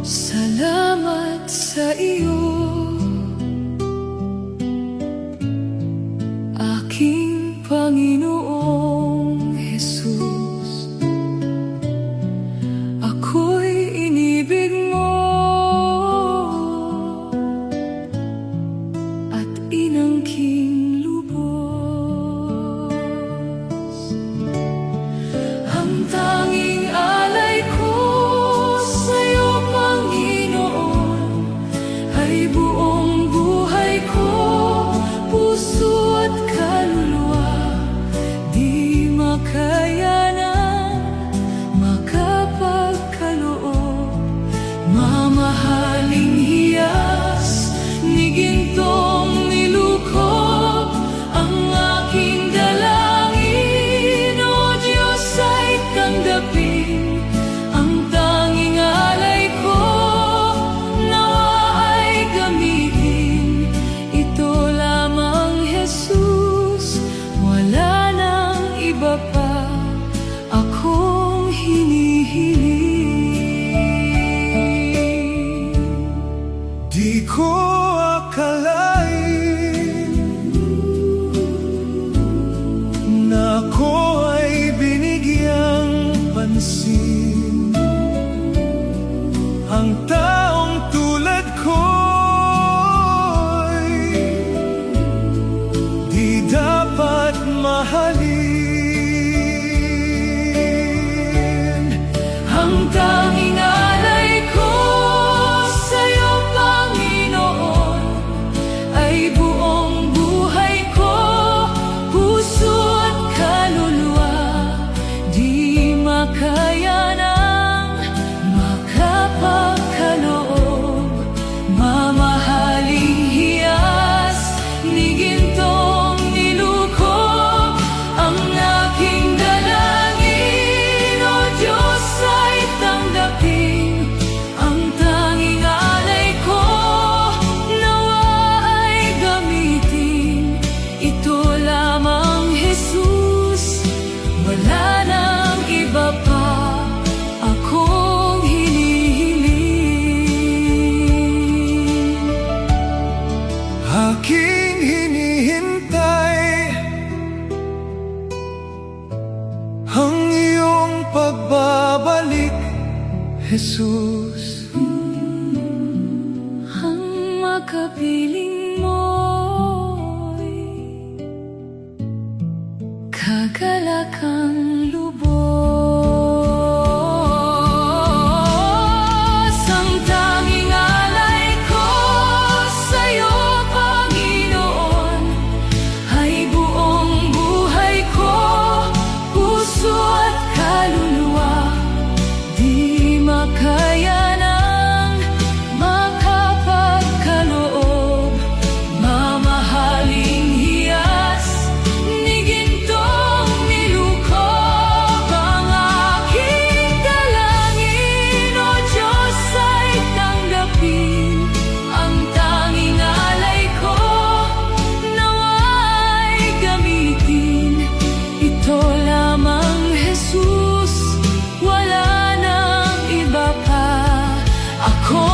Salamat sa iyo, aking Panginoong Jesus. Ako'y inibig mo at inangking lubos. Ang tanging alay ko sa'yo, Panginoon, ay buong buhay ko, puso at kaluluwa. Di makayanan makapagkaloob, mamahaling hiyas ni gintong nilukob. Ang aking dalangin, O Diyos, ay tanggapin. Ang tanging alay ko nawa ay gamitin. Ito lamang, Jesus, wala nang iba pa akong hinihiling. Di ko akalain na ako ay binigyang pansin. Ang taong tulad ko'y di dapat mahalin. Ang tanging alay ko sa'yo, Panginoon, ay buong buhay ko, puso at kaluluwa. Di makayanang makapagkaloob, mamahaling hiyas ni gintong nilukob. Ang aking dalangin, O Diyos, ay tanggapin. Ang tanging alay ko nawa ay gamitin. Ito lamang, Jesus, wala nang iba pa akong hinihiling. Aking hinihintay ang iyong pagbabalik, Jesus. Ang makapiling mo'y kagalakang lubos. Ang tanging alay ko sa'yo, Panginoon, ay buong buhay ko, puso at kaluluwa. Di makayanang makapagkaloob, mamahaling hiyas ni gintong nilukob. Ang aking dalangin, O Diyos, ay tanggapin. Ang tanging alay ko nawa ay gamitin. Ito lamang, Jesus, wala nang iba pa ako